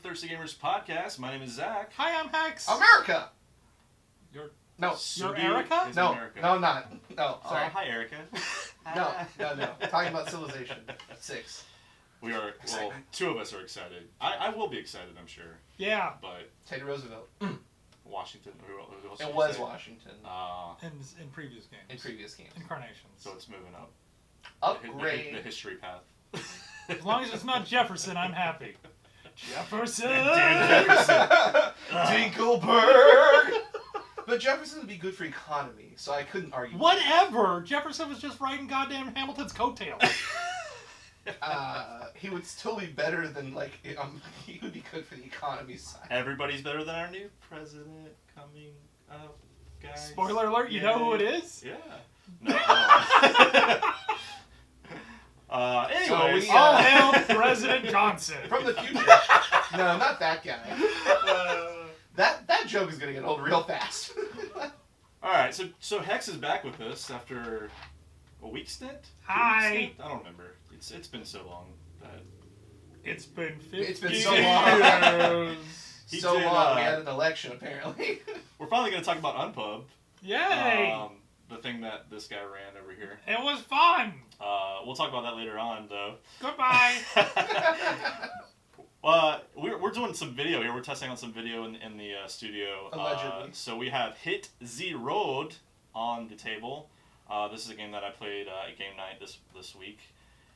Thirsty Gamers podcast. My name is Zach. Hi, I'm Hex. America! You're Subi Erica? is No, America. no, I'm not. No, sorry. Hi, Erica. No. Talking about Civilization 6. We are, well, two of us are excited. I will be excited, I'm sure. Yeah. But Teddy Roosevelt. Washington, who else It did was you say? Washington In previous games. in previous games. Incarnations. So it's moving up. Upgrade. The history path. As long as it's not Jefferson, I'm happy. Jefferson! Dan Jefferson. Dinkelberg! But Jefferson would be good for economy, so I couldn't argue. Whatever! Jefferson was just riding goddamn Hamilton's coattails. He would still be better than, he would be good for the economy side. Everybody's better than our new president coming up, guys. Spoiler alert, you know who it is? Yeah. No, I don't know. Anyways. So All hail President Johnson. From the future. No, not that guy. That joke is going to get old real fast. Alright, so Hex is back with us after a week stint? 2 week Hi. stint? I don't remember. It's been so long that... It's been 50 It's been so long. years. He So did, long, we had an election, apparently. We're finally going to talk about Unpub. Yay! The thing that this guy ran over here. It was fun. We'll talk about that later on, though. Goodbye. We're doing some video here. We're testing on some video in the studio. Allegedly. So we have Hit Z Road on the table. This is a game that I played at game night this week.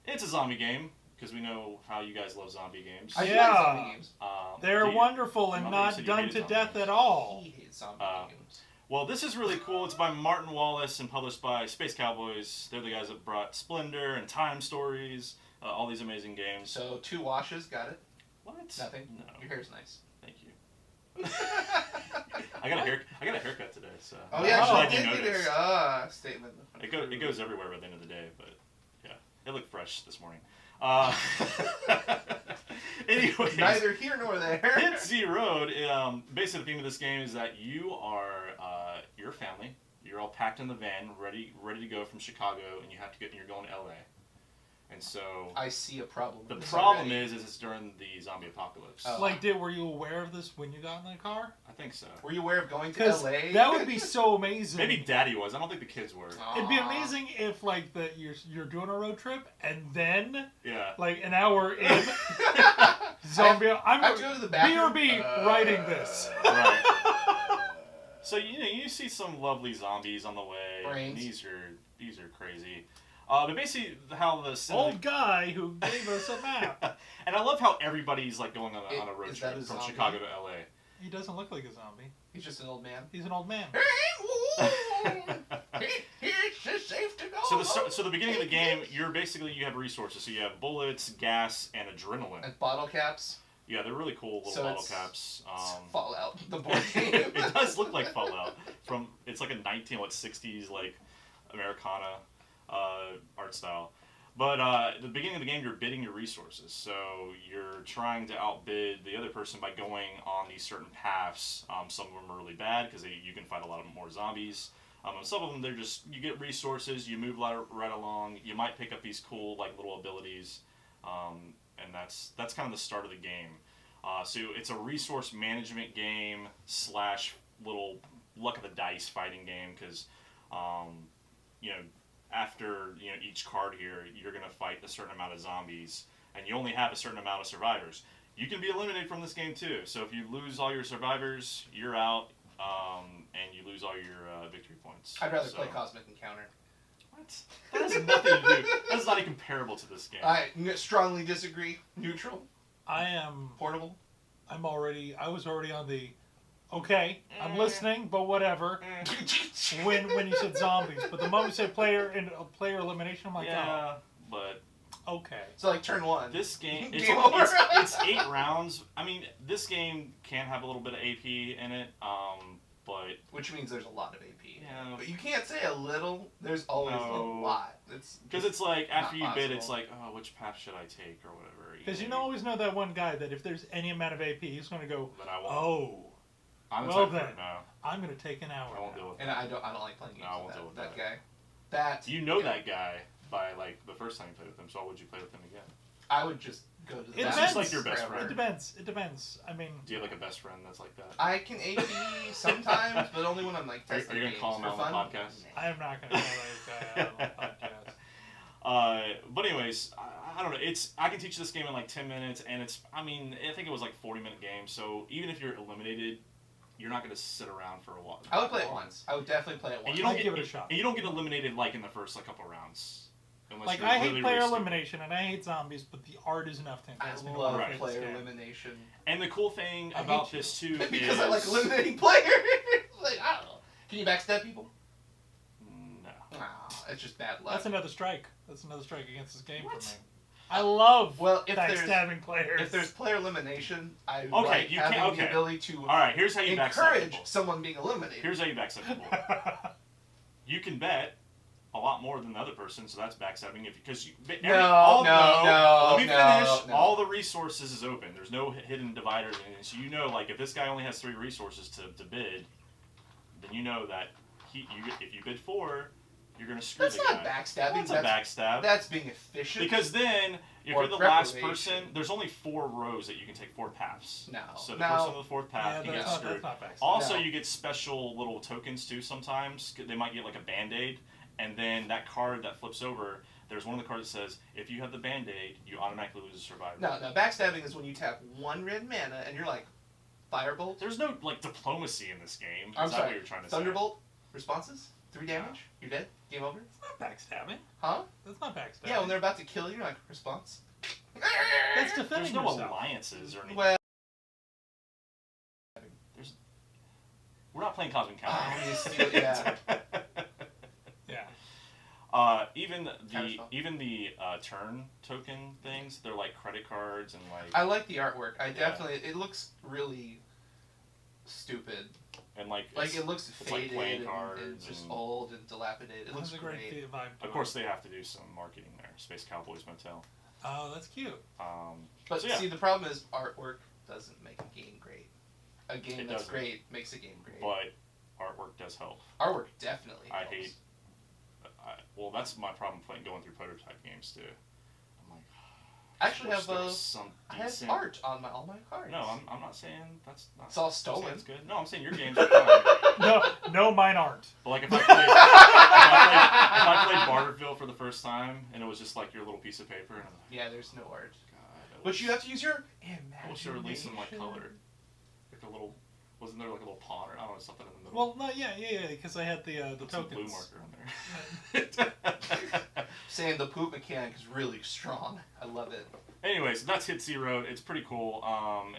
It's a zombie game because we know how you guys love zombie games. I Yeah. like zombie games. They're wonderful and I thought you not said you done hated to zombie death games. at all. He hates zombie games. Well, this is really cool. It's by Martin Wallace and published by Space Cowboys. They're the guys that brought Splendor and Time Stories, all these amazing games. So 2 washes, got it? What? Nothing? No. Your hair's nice. Thank you. I got a haircut today, so. Oh, yeah, I'm glad she you did get noticed. her statement. It goes everywhere by the end of the day, but yeah, it looked fresh this morning. Anyways, Neither here nor there. Hit Z Road. Basically, the theme of this game is that you are your family. You're all packed in the van, ready to go from Chicago, and you're going to LA. And so I see a problem. the with this problem already. is it's during the zombie apocalypse. Oh. Were you aware of this when you got in the car? I think so. Were you aware of going to Because LA? that would be so amazing. Maybe Daddy was. I don't think the kids were. It'd be amazing if you're doing a road trip and then Yeah. an hour in zombie. I have to go to the bathroom. BRB writing this. Right. So you see some lovely zombies on the way. Brains. And these are crazy. But basically, how the Old guy who gave us a map. and I love how everybody's going on a road Is that trip a from zombie? Chicago to LA. He doesn't look like a zombie. He's just an old man. He's an old man. It's safe to go. So the beginning of the game, you have resources. So you have bullets, gas, and adrenaline. And bottle caps. Yeah, they're really cool little So bottle it's- caps. It's Fallout, the board game. It does look like Fallout. It's like a 60s Americana art style. But at the beginning of the game, you're bidding your resources. So you're trying to outbid the other person by going on these certain paths. Some of them are really bad because you can fight a lot more zombies. And some of them, you get resources, you move right along. You might pick up these cool little abilities. And that's kind of the start of the game. So it's a resource management game / little luck of the dice fighting game because, after each card here, you're going to fight a certain amount of zombies, and you only have a certain amount of survivors. You can be eliminated from this game too. So if you lose all your survivors, you're out, and you lose all your victory points. I'd rather play Cosmic Encounter. What? That has nothing to do. That's not even comparable to this game. I strongly disagree. Neutral. Portable. I was already on the, okay, I'm listening, but whatever. when you said zombies. But the moment you said player elimination, I'm like, yeah, but oh, okay. So turn 1. this game, Game over. it's 8 rounds. I mean, this game can have a little bit of AP in it, but Which means there's a lot of AP. yeah, But you can't say a little. There's always a lot. because it's after you not bid, it's possible. oh, which path should I take or whatever. Because you always know that one guy that if there's any amount of AP, he's going to go, But I won't. oh, I'm the well type for- then. no, I'm going to take an hour. I won't deal with And that. I don't like playing games No, I won't with deal with that that. guy. That You know that guy by the first time you played with him, so why would you play with him again? I would just go to the It It's bathroom just like your best forever. friend. It depends. It depends. I mean, Do you have like a best friend that's like that? I can AP sometimes, but only when I'm like Are you testing gonna games call him for out on the fun. podcast? I am not going to call that guy out on the podcast. But anyways, I don't know. I can teach this game in like 10 minutes, and I think it was like 40-minute game. So even if you're eliminated, you're not gonna sit around for a while. I would play it once. I would definitely play it once. And you don't I'd get, give it a shot. And you don't get eliminated like in the first like couple rounds. Unless Like, you're I really, hate player really stupid. elimination, and I hate zombies, but the art is enough to I entice me to love play this player game. elimination. And the cool thing I about hate this too Because is I like eliminating players. Like, I don't know. Can you backstab people? No. Nah, it's just bad luck. That's another strike. That's another strike against this game What? for me. I love Well, if there's backstabbing players. if there's player elimination, I Okay, like you having can't- the okay. ability to All right. Here's how you backstab encourage people. someone being eliminated. Here's how you backstab people. You can bet a lot more than the other person, so that's backstabbing. Because let me finish. no. All the resources is open. There's no hidden dividers, and so you know, like if this guy only has 3 resources to bid, then you know that if you bid 4, you're gonna screw That's the not guy. backstabbing. That's a backstab. That's being efficient. Because then, if Or you're the last preparation. person, there's only 4 rows that you can take 4 paths. No. So the No. person on the 4th yeah, path, he that's gets not, screwed. that's not backstabbing. Also, No. you get special little tokens too sometimes. They might get like a Band-Aid, and then that card that flips over, there's one of the cards that says, if you have the Band-Aid, you automatically lose a survivor. No, backstabbing is when you tap 1 red mana and you're like, Firebolt. There's no like diplomacy in this game. Is I'm that sorry. what you're trying to Thunderbolt. Responses. 3 damage. You're dead. Game over. It's not backstabbing. Huh? That's not backstabbing. Yeah, when they're about to kill you, you're like, response. That's say? defending There's no yourself. alliances or anything. Well, We're not playing Cosmic Counter. Oh, you steal- yeah. Yeah. Even Counterspell. the turn token things, they're like credit cards and like I like the artwork. It looks really stupid. and like Like it's- it looks it's like faded playing and cards it's just and- old and dilapidated. It looks That's a great. great vibe to Of it. course, they have to do some marketing there. Space Cowboys Motel. Oh, that's cute. But So, yeah. see, the problem is artwork doesn't make a game great. A game It that's doesn't. great makes a game great. But artwork does help. Artwork definitely I helps. hate. Well, that's my problem going through prototype games too. I'm like, I actually wish have there was some I have decent. art on all my cards. No, I'm not saying that's not. It's all I'm saying stolen. It's good. No, I'm saying your games are fine. No, mine aren't. But like if I played, if I played Barterville for the first time and it was just like your little piece of paper and I'm like, Yeah, there's no art. God, I But you wish- have to use your I imagination. wish they were releasing like color, like a little. Wasn't there like a little pawn or I don't know something in the middle? Well, no, yeah, because I had the Put some blue tokens. marker on there. Saying the poop mechanic is really strong. I love it. Anyways, that's Hit Zero. It's pretty cool, and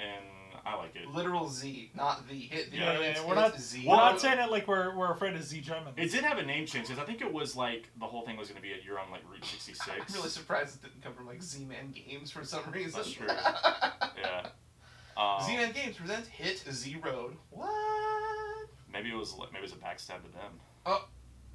I like it. Literal Z, not the hit. Yeah, it's, we're not- Z. We're not saying it like we're afraid of Z Germans. It did have a name change because I think it was like the whole thing was going to be you're on like Route 66. I'm really surprised it didn't come from like Z-Man Games for some reason. That's true. Yeah. Z-Man Games presents Hit Z Road. What? Maybe it was a backstab to them.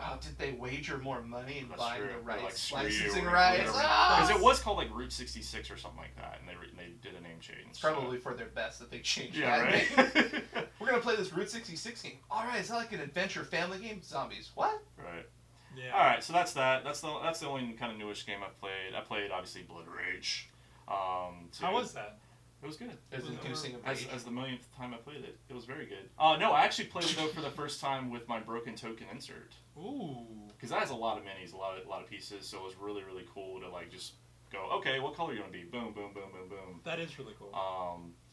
Oh, did they wager more money in That's buying true. the They're rights, like, screw you, licensing we're rights? gonna- Ah! Because it was called like Route 66 or something like that, and they did a name change. It's probably for their best that they changed Yeah, that right. name. We're gonna play this Route 66 game. All right, is that like an adventure family game? Zombies. What? Right. Yeah. All right, so that's that. That's the only kind of newish game I've played. I played obviously Blood Rage. Too. How was that? It was good. Is Was it inducing a As, rage? as the millionth time I played it, it was very good. No, I actually played it though for the first time with my broken token insert Ooh. because that has a lot of minis, a lot of pieces. So it was really cool to like just go, okay, what color are you gonna be? Boom, boom, boom, boom, boom. That is really cool.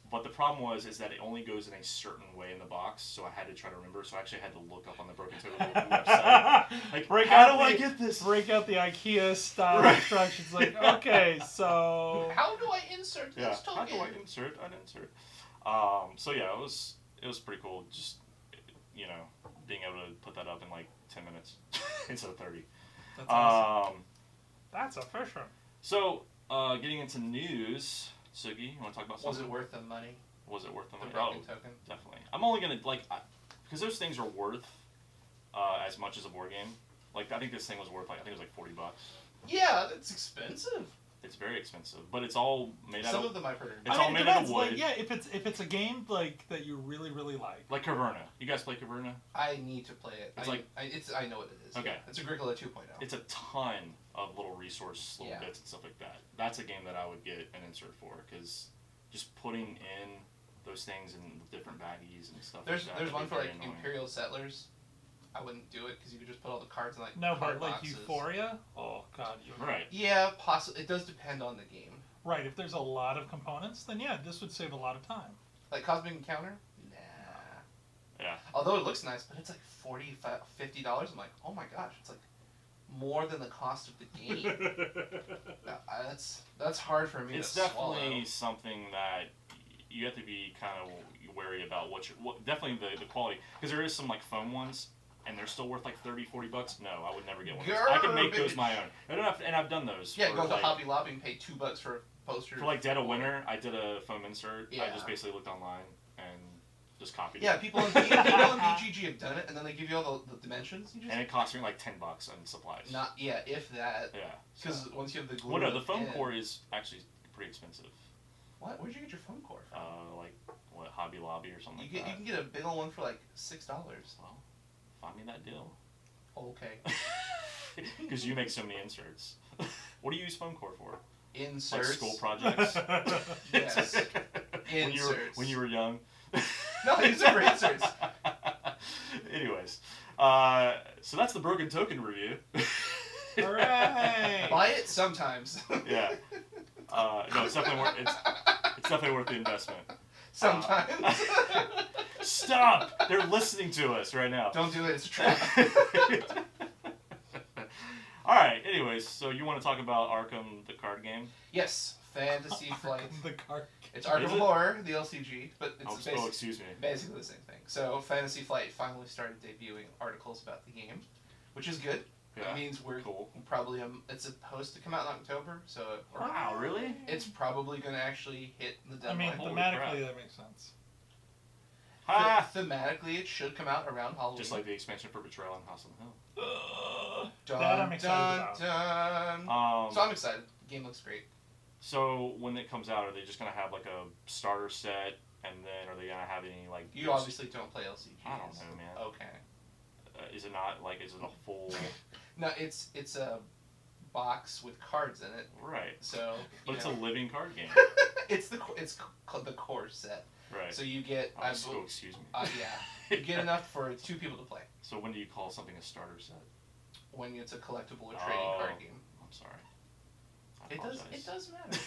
But the problem is that it only goes in a certain way in the box, so I had to try to remember. So I actually had to look up on the broken token website. Like, Break how out do I the- get this? Break out the IKEA style Right. instructions. Like, okay, so How do I insert Yeah, this how token? do I insert an insert? So yeah, it was pretty cool. Just being able to put that up in like 10 minutes instead of 30. that's awesome. That's efficient. So getting into news, Sugi, you want to talk about Was something? it worth the money? Was it worth the The money? broken Oh, token? definitely. I'm only gonna because those things are worth as much as a board game. Like I think this thing was worth I think it was like $40. Yeah, that's expensive. It's very expensive, but it's all made out Some of. of them I've heard. It's all it made out depends. of wood. Like, yeah, if it's a game like that you really Like Caverna. You guys play Caverna? I need to play it. It's I know what it is. Okay. Yeah. It's Agricola 2.0. It's a ton of little resource, little Yeah. bits and stuff like that. That's a game that I would get an insert for, because just putting in those things in different baggies and stuff There's like that. there's would one be for very like annoying. Imperial Settlers. I wouldn't do it because you could just put all the cards in like no, card but like boxes. Euphoria. Oh God, you Right. Yeah, possibly. It does depend on the game. right. If there's a lot of components, then yeah, this would save a lot of time. Like Cosmic Encounter. Nah. Yeah. Although it looks nice, but it's like $50. I'm like, oh my gosh, it's like more than the cost of the game. That's hard for me It's to definitely swallow. something that you have to be kind of wary about definitely the quality, because there is some like foam ones and they're still worth like $30-$40. No, I would never get one of those. I can make those my own. And I've done those. Yeah, for, go to like, Hobby Lobby and pay $2 for a poster. for like Dead of Winter. I did a foam insert. I Yeah. just basically looked online and just copied Yeah, it. people on BGG have done it, and then they give you all the dimensions. You just And it cost me like $10 on supplies. not if that, Yeah. because once you have the glue. Well, no, and the foam pin- core is actually pretty expensive. What? Where'd you get your foam core from? Like what, Hobby Lobby or something You like can that. get a big old one for like $6. Well, find me that deal. Okay. Because you make so many inserts. What do you use foam core for? Inserts. Like school projects? Yes. When you were young? No, I use it for inserts. Anyways, so that's the Broken Token review. Hooray! Buy it sometimes. Yeah. No, it's definitely worth. It's definitely worth the investment. Sometimes. Stop! They're listening to us right now. Don't do it. It's a trap. All right. Anyways, so you want to talk about Arkham, the card game? Yes. Fantasy Flight. The card. It's Arkham Is it? Horror, the LCG, but it's Excuse me. basically the same thing. So Fantasy Flight finally started debuting articles about the game, which is good. Yeah. That means we're Cool. probably it's supposed to come out in October, so Wow, really? it's probably going to actually hit the I mean, deadline. Holy crap. thematically that makes sense. Ha! Thematically, it should come out around Halloween. Just like the expansion for Betrayal on House on the Hill. dun, that I'm excited dun, about. dun. So I'm excited. The game looks great. So when it comes out, are they just gonna have like a starter set, and then are they gonna have any like? You obviously don't play LCGs. I don't know, man. Okay. Is it not like? Is it a full? No, it's a box with cards in it. Right. So. But you it's know. a living card game. It's the core set. Right. So you get So excuse me. yeah, you get enough for 2 people to play So when do you call something a starter set? when it's a collectible or trading card game. I'm sorry. I It apologize. does matter.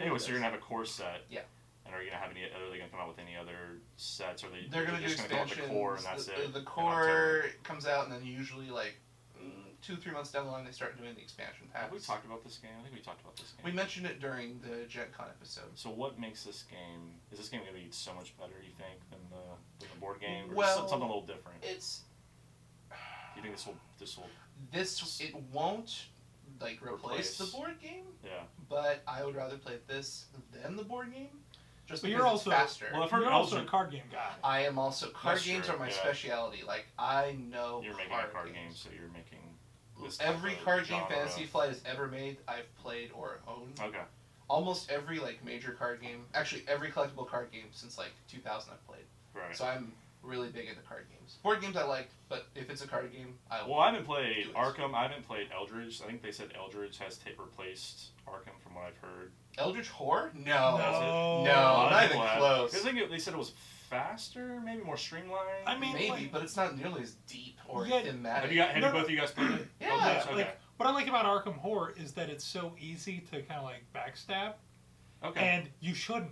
Anyway, so you're gonna have a core set. Yeah. And are you gonna have any? Are they gonna come out with any other sets? Or They're gonna do just gonna come out with expansions. the core and that's it. The in core comes out, and then usually like 2-3 months down the line, they start doing the expansion packs. Have we talked about this game? I think we talked about this game. We mentioned it during the Gen Con episode. So what makes this game? Is this game gonna be so much better? You think than the board game, or Well, something a little different? It's You think this will? it won't like replace the Replace. board game, Yeah. but I would rather play this than the board game, just But because you're it's also- faster. Well, I've heard You're also a Eldritch. card game guy. I am also card That's games true, are my yeah. speciality. Like I know You're making a card game, so you're making this type Every of card game genre. Fantasy Flight has ever made, I've played or owned. Okay. Almost every like major card game, actually every collectible card game since like 2000 I've played. Right. So I'm really big into card games. Board games I like, but if it's a card game, I will. Well, I haven't played do it. Arkham. I haven't played Eldritch. I think they said Eldritch has replaced Arkham, from what I've heard. Eldritch Horror? No. No. No, not even close. I think they said it was faster, maybe more streamlined. I mean, Maybe, like- but it's not nearly as deep or Yeah. thematic. have No, you both of you guys played it? Yeah. Eldritch? Okay. Like, what I like about Arkham Horror is that it's so easy to kind of like backstab, Okay. and you shouldn't.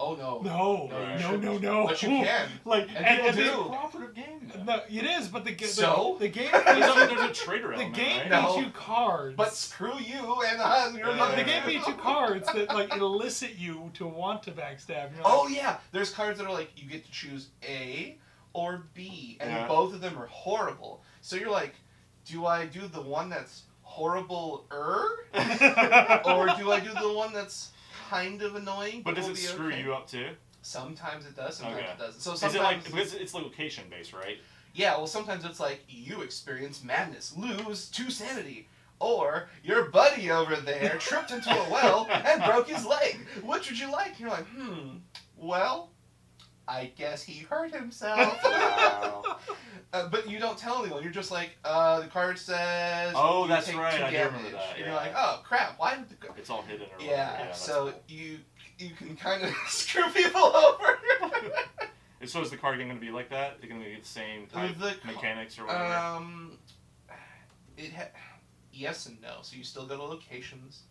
Oh no. No, No, you no, shouldn't. no. But you can. Like, And people it's do. a cooperative game. though. No, it is, but the So? the game There's a trader the element, game right? No. feeds you cards. But screw you and your Yeah. mother. the game feeds you cards that like elicit you to want to backstab. You're Oh like, yeah, there's cards that are like you get to choose A or B, and Yeah. both of them are horrible. So you're like, do I do the one that's horrible-er, or do I do the one that's kind of annoying? But does will it be screw okay? you up too? Sometimes it does. Sometimes Okay. it doesn't. So Is sometimes it like because it's location based, right? yeah. Well, sometimes it's like you experience madness, lose 2 sanity. Or your buddy over there tripped into a well and broke his leg. Which would you like? And you're like, well, I guess he hurt himself. Wow. But you don't tell anyone. You're just like, the card says. Oh, you that's take right. 2 I do remember damage. that, And you're yeah. like, oh crap! Why did the It's all hidden or whatever. yeah? That's So cool. you can kind of screw people over. And so is the card game going to be like that? They're going to be the same type The mechanics or whatever? Yes and no. So you still go to locations.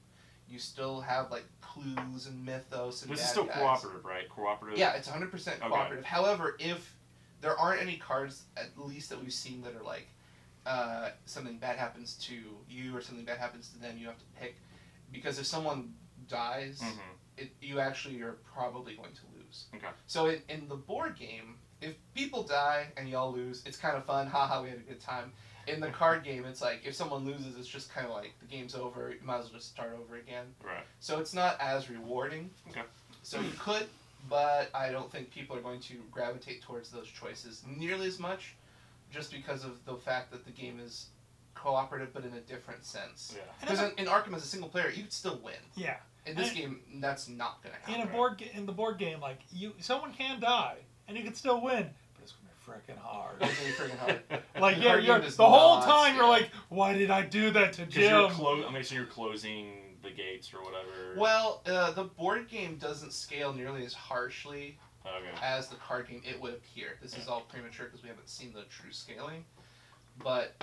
You still have like clues and mythos and This bad is still guys. cooperative, right? Cooperative? Yeah, it's 100% Okay. cooperative. However, if there aren't any cards, at least that we've seen, that are like something bad happens to you or something bad happens to them, you have to pick. Because if someone dies, Mm-hmm. you actually are probably going to lose. Okay. So in the board game, if people die and y'all lose, it's kind of fun. Haha, we had a good time. In the card game, it's like if someone loses, it's just kind of like the game's over. You might as well just start over again. Right. So it's not as rewarding. Okay. So you could, but I don't think people are going to gravitate towards those choices nearly as much, just because of the fact that the game is cooperative, but in a different sense. Yeah. Because in Arkham, as a single player, you could still win. Yeah. In this And- game, that's not going to happen. In the board game, like someone can die and you can still win, but it's gonna be freaking hard. It's going to be freaking hard. Like The yeah, card you're game does the whole not time you're scale. like, why did I do that to Because you're Jim? I'm guessing you're closing the gates or whatever. Well, the board game doesn't scale nearly as harshly Okay. as the card game. It would appear. This is all premature because we haven't seen the true scaling. But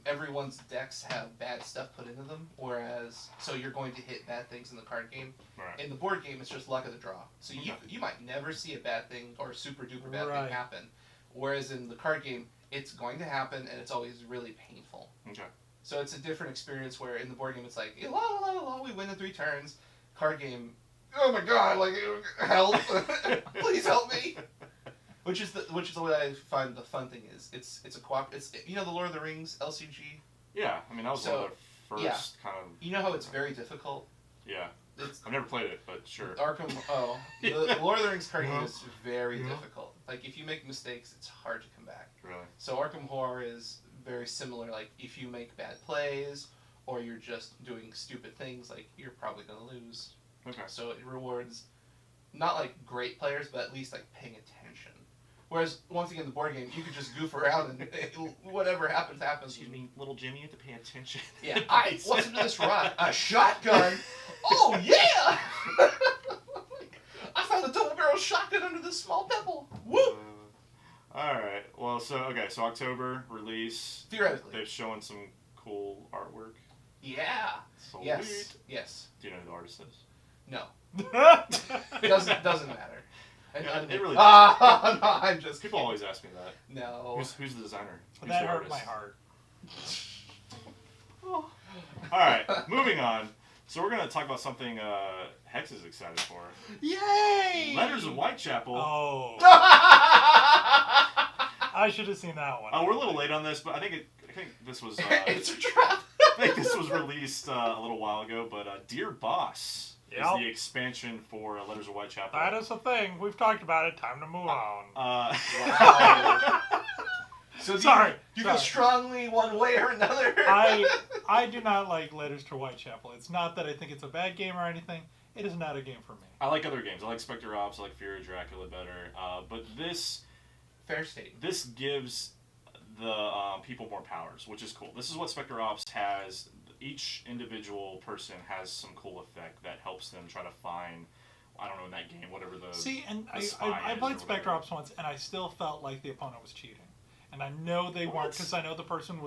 everyone's decks have bad stuff put into them, whereas so you're going to hit bad things in the card game. Right. In the board game, it's just luck of the draw. So you might never see a bad thing or a super duper bad Right. thing happen, whereas in the card game, it's going to happen and it's always really painful. Okay. So it's a different experience where in the board game it's like la la la la, we win in 3 turns. Card game, oh my god, like help, please help me. Which is the way I find the fun thing is it's a co-op. It's the Lord of the Rings LCG. Yeah, I mean that was one of the first kind of. You know how it's very difficult. Yeah. It's I've never played it, but sure. Arkham. Oh, the Lord of the Rings card game Yeah. is very Yeah. difficult. Like if you make mistakes, it's hard to come back. Really. So Arkham Horror is very similar. Like if you make bad plays or you're just doing stupid things, like you're probably gonna lose. Okay. So it rewards not like great players, but at least like paying attention. Whereas once again, the board game, you could just goof around and whatever happens happens. Excuse me, little Jimmy, you have to pay attention. Yeah, what's into this rock? A shotgun. Oh yeah! I found a double barrel shotgun under this small pebble. Woo! All right. Well, so October release. Theoretically. They're showing some cool artwork. Yeah. Sweet. Yes. Do you know who the artist is? No. Doesn't matter. It really no, I'm just People kidding. always ask me that. No. Who's the designer? Who's That the hurt artist? my heart. All right, moving on. So we're gonna talk about something Hex is excited for. Yay! Letters of Whitechapel. Oh, I should have seen that one. We're a little late on this, but I think this was. It's a trap. I think this was released a little while ago. But Dear Boss is Yep. the expansion for Letters of Whitechapel. That is the thing. We've talked about it. Time to move on. Wow. So Sorry, do you feel strongly one way or another? I do not like Letters to Whitechapel. It's not that I think it's a bad game or anything. It is not a game for me. I like other games. I like Spectre Ops. I like Fury of Dracula better. But this Fair statement. this gives the people more powers, which is cool. This is what Spectre Ops has. Each individual person has some cool effect that helps them try to find, I don't know, in that game, whatever the... See, and the spy I is played or Spectre whatever. Ops once, and I still felt like the opponent was cheating. And I know they weren't, What? because I know the person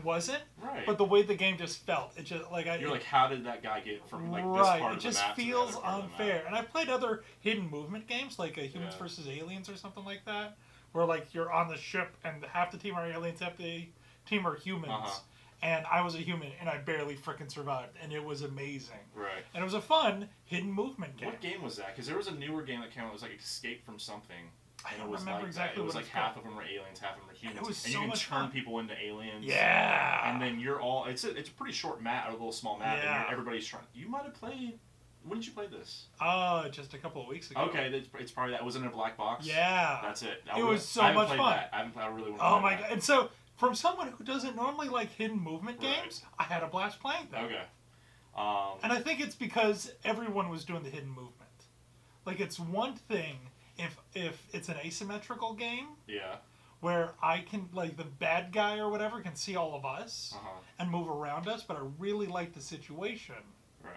wasn't, Right. but the way the game just felt, it just, like, You're like, how did that guy get from like this right, part it of the just map to the feels other part of the map? unfair. And I've played other hidden movement games, like Humans Yeah. vs. Aliens or something like that, where, like, you're on the ship, and half the team are aliens, half the team are humans. Uh-huh. And I was a human, and I barely frickin' survived, and it was amazing. Right. And it was a fun hidden movement game. What game was that? Because there was a newer game that came out. It was like Escape from Something. I And don't it was remember like exactly that. It was what like it's half called. of them were aliens, half of them were humans. it was and so you can much turn fun. people into aliens. Yeah. And then you're all. It's a pretty short map, a little small map. Yeah. And everybody's trying. You might have played. When did you play this? Just a couple of weeks ago. Okay, it's probably that. Was it in a black box? Yeah. That's it. It was so I haven't much played fun. That. I really want to Oh play my that. god! And so From someone who doesn't normally like hidden movement Right. games, I had a blast playing them. Okay. And I think it's because everyone was doing the hidden movement. Like, it's one thing if it's an asymmetrical game Yeah. where I can, like, the bad guy or whatever can see all of us Uh-huh. and move around us, but I really like the situation. Right.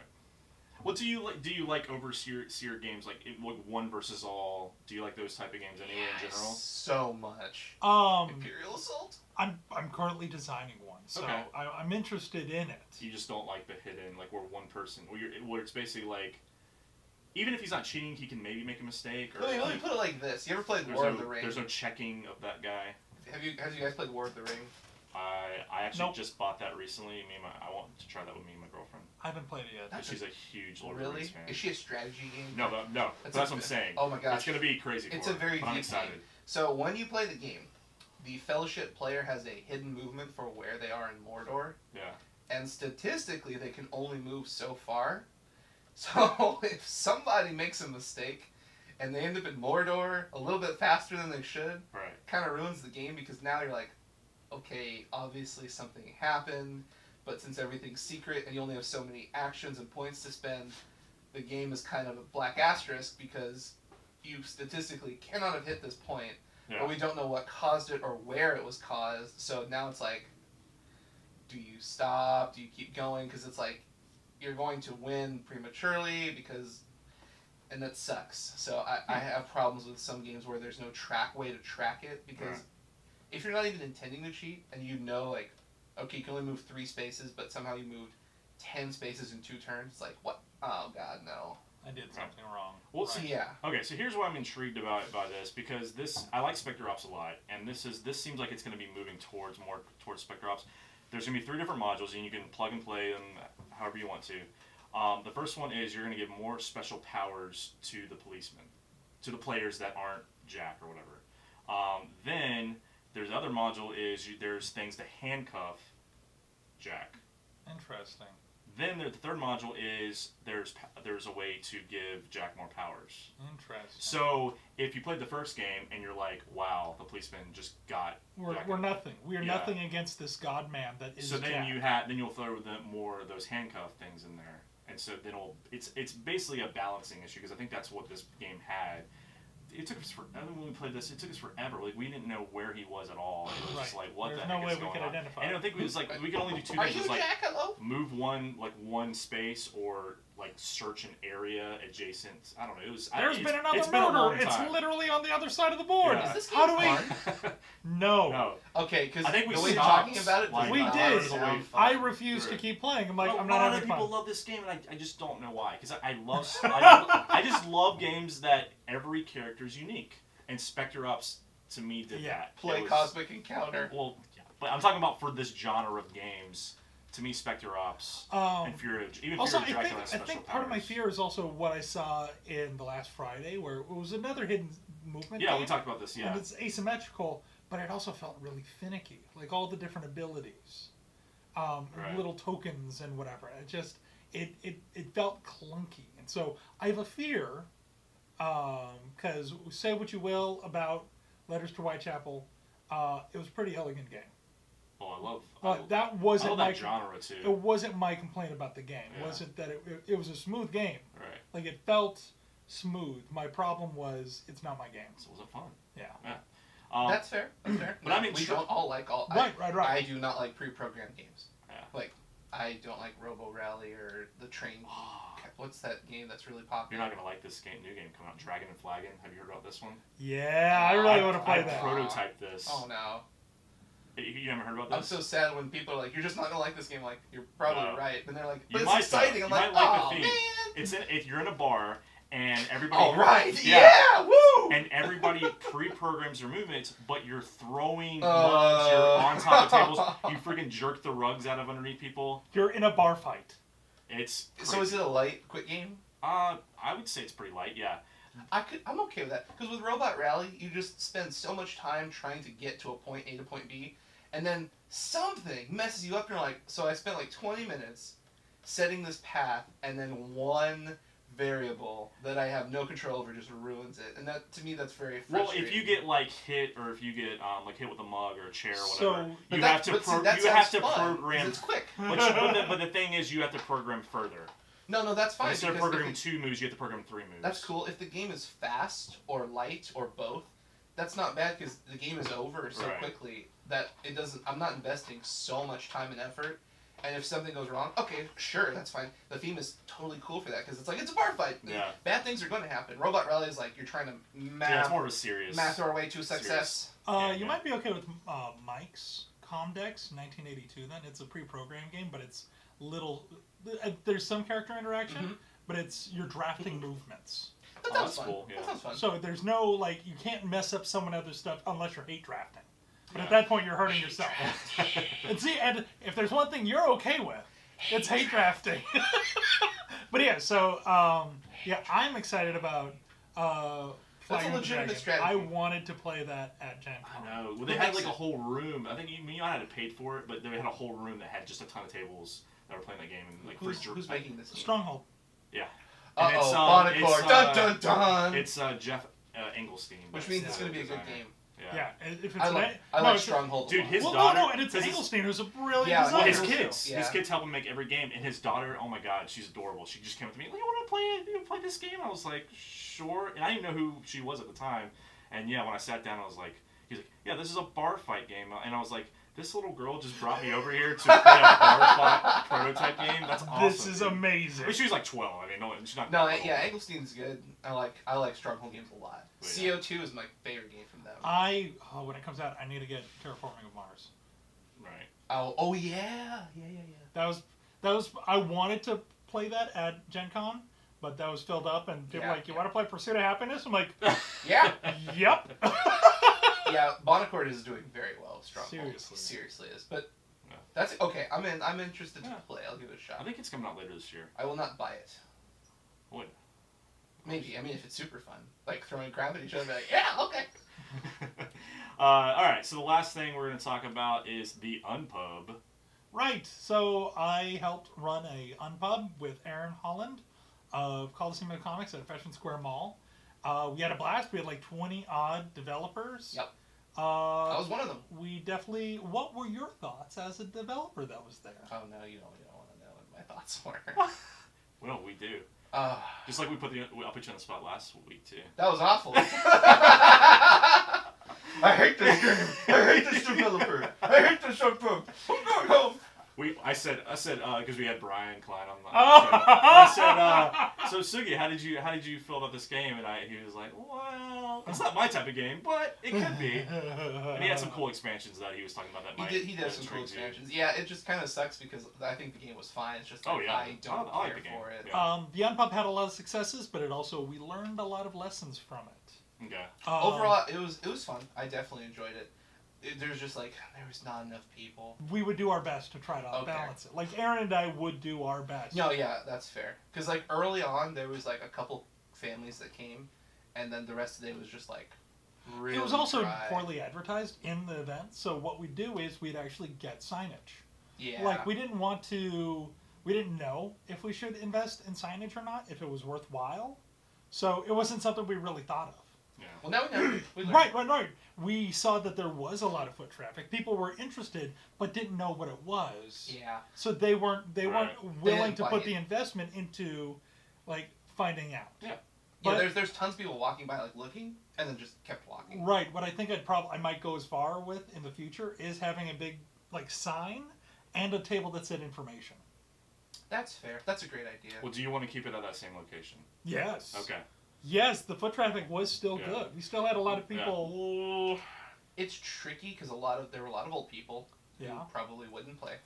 What do you like? Do you like overseer games like one versus all? Do you like those type of games anyway in general? So much. Um, Imperial Assault? I'm currently designing one, so Okay. I'm interested in it. You just don't like the hidden, like where one person, where it's basically like, even if he's not cheating, he can maybe make a mistake. Or Let me put it like this. You ever played there's War no of the Ring? there's no checking of that guy. Have you guys played War of the Ring? I actually Nope. just bought that recently. I want to try that with me and my girlfriend. I haven't played it yet. Because she's a huge Lord of the Really? Rings fan. Is she a strategy game? No, but that's what I'm saying. Oh my gosh. It's gonna be crazy. It's for a her, very but I'm deep excited. game. So when you play the game, the Fellowship player has a hidden movement for where they are in Mordor, Yeah. and statistically they can only move so far. So if somebody makes a mistake and they end up in Mordor a little bit faster than they should, Right. kind of ruins the game because now you're like, okay, obviously something happened, but since everything's secret and you only have so many actions and points to spend, the game is kind of a black asterisk because you statistically cannot have hit this point, Yeah. but we don't know what caused it or where it was caused. So now it's like, do you stop? Do you keep going? Because it's like you're going to win prematurely because, and that sucks. So I have problems with some games where there's no way to track it because Right. if you're not even intending to cheat and you know, like, okay, you can only move 3 spaces, but somehow you moved 10 spaces in 2 turns, it's like, what? Oh god, no. I did something wrong. Well, So see, yeah. Okay, so here's why I'm intrigued by this because I like Spectre Ops a lot, and this seems like it's going to be moving more towards Spectre Ops. There's going to be 3 different modules, and you can plug and play them however you want to. The first one is you're going to give more special powers to the policemen, to the players that aren't Jack or whatever. Then there's the other module is there's things to handcuff Jack. Interesting. Then the third module is there's a way to give Jack more powers. Interesting. So if you played the first game and you're like, wow, the policeman just got Jack. We're nothing. We are Yeah. nothing against this god man that is So then Jack. you'll throw more of those handcuff things in there, and so then it's basically a balancing issue because I think that's what this game had. It took us when we played this. It took us forever. Like we didn't know where he was at all. It was just Right. like what There's the no heck way is we going could on? identify And I it. think we could only do 2 Are things. you Just like Jack? Hello? move one space or like search an area adjacent. I don't know. There's been another it's been a long murder. It's time. literally on the other side of the board. Yeah. Is this How game do we? fun? No. No. Okay, because I think we the way you're stopped, talking about it, like, does We not did. sound I fun. refuse to Right. keep playing. I'm like, I'm a not lot of having people fun. love this game, and I just don't know why. Because I love I just love games that every character is unique, and Spectre Ops to me did Yeah. that. Play It was- Cosmic Encounter. Well, yeah, but I'm talking about for this genre of games. To me, Spectre Ops and even Also, Fury of Dracula has I special think part of my powers. fear is also what I saw in the last Friday, where it was another hidden movement. Yeah, game, we talked about this. Yeah, And it's asymmetrical, but it also felt really finicky. Like all the different abilities, Right. little tokens and whatever. It just it felt clunky, and so I have a fear. Because say what you will about Letters to Whitechapel, it was a pretty elegant game. Oh, That I wasn't love my that genre too. it wasn't my complaint about the game. It Yeah. wasn't that it was a smooth game. Right. Like it felt smooth. My problem was it's not my game. So was it fun? Yeah. That's fair. That's fair. But I mean, we sure- don't all like all. Right. I do not like pre-programmed games. Yeah. Like, I don't like Robo Rally or the train. What's that game that's really popular? You're not gonna like this new game coming out, Dragon and Flagon. Have you heard about this one? Yeah, I really want to play I that. prototyped this. Oh no. You haven't heard about I'm this? so sad when people are like, "You're just not gonna like this game." Like, you're probably No. right, and they're like, You "But it's might, exciting." though. I'm You like, might like "Oh the theme. man!" If you're in a bar and everybody. All right. Yeah. Yeah. Woo. And everybody pre-programs your movements, but you're throwing rugs, you're on top of tables, you freaking jerk the rugs out of underneath people. You're in a bar fight. It's crazy. So is it a light, quick game? I would say it's pretty light, yeah. I'm okay with that because with Robot Rally, you just spend so much time trying to get to a point A to point B, and then something messes you up. And you're like, so I spent like 20 minutes setting this path, and then one variable that I have no control over just ruins it, and that to me that's very Well, frustrating. if you get like hit, or if you get like hit with a mug or a chair or So- whatever, But you that- have to but see, that you have sounds to fun, 'cause program. It's quick. But the thing is, you have to program further. No, that's fine. Instead of because if programming it- 2 moves, you have to program 3 moves. That's cool. If the game is fast or light or both, that's not bad because the game is over so Right. quickly that it doesn't. I'm not investing so much time and effort. And if something goes wrong, okay, sure, that's fine. The theme is totally cool for that because it's like it's a bar fight. Yeah. Bad things are going to happen. Robot Rally is like you're trying to Yeah, it's more of a serious. math our way to success. Yeah, You yeah. might be okay with Mike's Comdex 1982. Then it's a pre-programmed game, but it's little. There's some character interaction, Mhm. but it's you're drafting movements. That Oh, sounds that's fun. cool, yeah. That sounds fun. So there's no like you can't mess up someone else's stuff unless you're hate drafting. But at Yeah. that point, you're hurting yourself. And see, and if there's one thing you're okay with, it's hate drafting. But yeah, so yeah, I'm excited about. That's a Fire legitimate Dragon. strategy. I wanted to play that at Gen I Con. know. Well, they had like a whole room. I think you and I had to pay for it, but they had a whole room that had just a ton of tables that were playing that game. And like Who's making this game? Stronghold. Yeah. Uh And it's, oh, it's, Bonnecore. Dun dun dun. It's Jeff Engelstein. Which that's means it's the going to be a good designer. game. Yeah, if it's I an- like no, it's- Stronghold. a Dude, lot. his well, daughter. no, and it's his- Engelstein, who's a brilliant Yeah, designer. His Daughter, kids, too. his Yeah. kids help him make every game, and his daughter, oh my god, she's adorable. She just came up to me, you want to play it? You play this game? I was like, sure. And I didn't know who she was at the time. And yeah, when I sat down, I was like, he's like, yeah, this is a bar fight game, and I was like, this little girl just brought me over here to play a bar fight prototype game. That's awesome. This is dude. amazing. But she was like 12. I mean, no, she's not. No, that yeah, old. Engelstein's good. I like Stronghold games a lot. But yeah. CO2 is my favorite game from them. When it comes out, I need to get Terraforming of Mars. Right. Oh yeah. That was I wanted to play that at Gen Con, but that was filled up, and people were Yeah, like, you yeah. want to play Pursuit of Happiness? I'm like, Yeah. yep. Yeah, Bonnecourt is doing very well with Stronghold. Seriously. Seriously is. But Yeah. that's okay. I'm interested to Yeah. play. I'll give it a shot. I think it's coming out later this year. I will not buy it. Would. Maybe. I mean, if it's super fun, like throwing crap at each other, be like, yeah, okay. All right. So the last thing we're going to talk about is the Unpub. Right. So I helped run a Unpub with Aaron Holland of Coliseum of Comics at Fashion Square Mall. We had a blast. We had like 20 odd developers. Yep. I was one of them. We definitely. What were your thoughts as a developer that was there? Oh no, you don't want to know what my thoughts were. Well, we do. Uh, Just like we put I'll put you on the spot last week too. that was awful. I hate this game. I hate this developer. I hate this subpub. I'm going home. I said because we had Brian Klein on the Oh. show. I said so Sugi, how did you feel about this game? And he was like, well, it's not my type of game, but it could be. And he had some cool expansions that he was talking about that might. He did some cool intrigue you. expansions. Yeah, it just kind of sucks because I think the game was fine. It's just Oh, like, yeah. I don't I like care the game. for it. Yeah. The Unpub had a lot of successes, but it also we learned a lot of lessons from it. Okay. Overall, it was fun. I definitely enjoyed it. There's just like there was not enough people. we would do our best to try to Okay. balance it. Like Aaron and I would do our best. No, yeah, that's fair. Because like early on, there was like a couple families that came, and then the rest of the day was just like really. It was also dry. poorly advertised in the event, so what we'd do is we'd actually get signage. Yeah. Like we didn't know if we should invest in signage or not, if it was worthwhile. So it wasn't something we really thought of. Yeah. Well, now we know. We learned. Right. We saw that there was a lot of foot traffic. People were interested, but didn't know what it was. Yeah. So they weren't Right. willing didn't to buy put it. the investment into, like, finding out. Yeah. But- Yeah. There's tons of people walking by like looking, and then just kept walking. Right. What I think I might go as far with in the future is having a big like sign and a table that said information. That's fair. That's a great idea. Well, do you want to keep it at that same location? Yes. Okay. Yes, the foot traffic was still Yeah. good. We still had a lot of people. It's tricky because there were a lot of old people Yeah. who probably wouldn't play.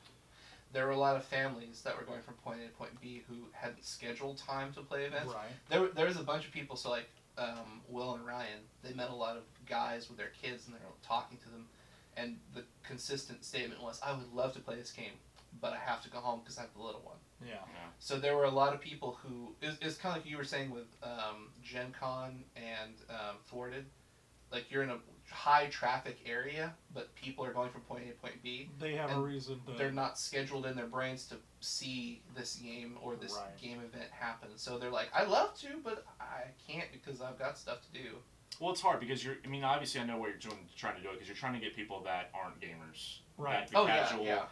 There were a lot of families that were going from point A to point B who hadn't scheduled time to play events. Right. There was a bunch of people. So like Will and Ryan, they met a lot of guys with their kids, and they were talking to them. And the consistent statement was, "I would love to play this game, but I have to go home because I have the little one." Yeah. So there were a lot of people who it's kind of like you were saying with Gen Con and Thwarted. like you're in a high traffic area, but people are going from point A to point B. They have a And reason to. They're not scheduled in their brains to see this game or this Right. game event happen. So they're like, I love to, but I can't because I've got stuff to do. Well, it's hard because I mean, obviously, I know what you're trying to do it because you're trying to get people that aren't gamers, Right. That Oh casual yeah.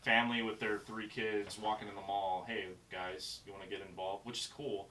family with their 3 kids walking in the mall. Hey, guys, you want to get involved? Which is cool,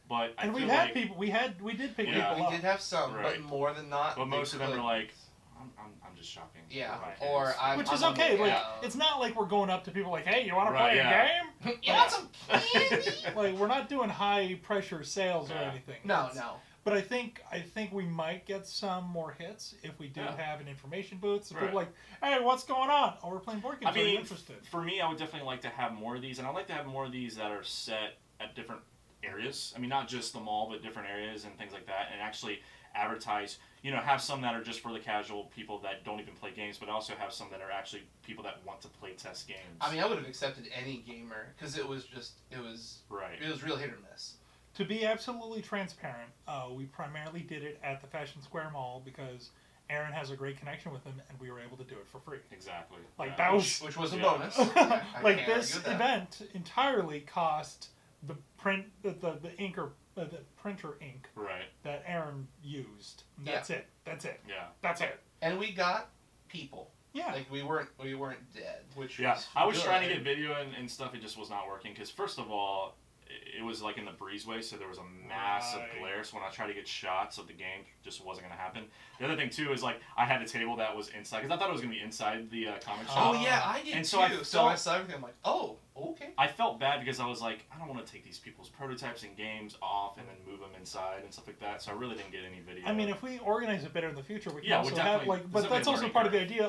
but And I we feel had like, people. We did pick Yeah. people We up. did have some, Right. but more than not. but they most of them are couldn't. like, I'm just shopping. Yeah, for my or kids." I'm- Which is on the okay. Like, way. it's not like we're going up to people like, "Hey, you want to Right, play yeah. a game?" You want some candy? Like, we're not doing high pressure sales or Yeah. anything. No, It's- no. But I think we might get some more hits if we do Yeah. have an information booth. So Right. people are like, "Hey, what's going on? Oh, we're playing board games. I Are you mean, interested?" for me, I would definitely like to have more of these, and I'd like to have more of these that are set at different areas. I mean, not just the mall, but different areas and things like that, and actually advertise. Have some that are just for the casual people that don't even play games, but also have some that are actually people that want to play test games. I mean, I would have accepted any gamer because it was right. real hit or miss. To be absolutely transparent, we primarily did it at the Fashion Square Mall because Aaron has a great connection with him, and we were able to do it for free. Exactly. Like, yeah. that was- Which was a Yeah. bonus. I Like, can't this argue with that. event entirely cost the print, the inker, the printer ink Right. that Aaron used. That's it. That's it. Yeah. That's it. And we got people. Yeah. Like we weren't dead, which Yeah. was I was good. trying to get video and stuff. It just was not working because first of all, it was like in the breezeway, so there was a massive Right. glare. So when I tried to get shots of the game, it just wasn't going to happen. The other thing too is like I had a table that was inside because I thought it was going to be inside the comic Oh shop. yeah, I did And too. so I So I felt- saw everything. I'm like, oh, okay. I felt bad because I was like, I don't want to take these people's prototypes and games off and then move them inside and stuff like that. So I really didn't get any video. I mean, if we organize it better in the future, we can Yeah, we also have definitely- like. But there's that's also definitely a part of the learning idea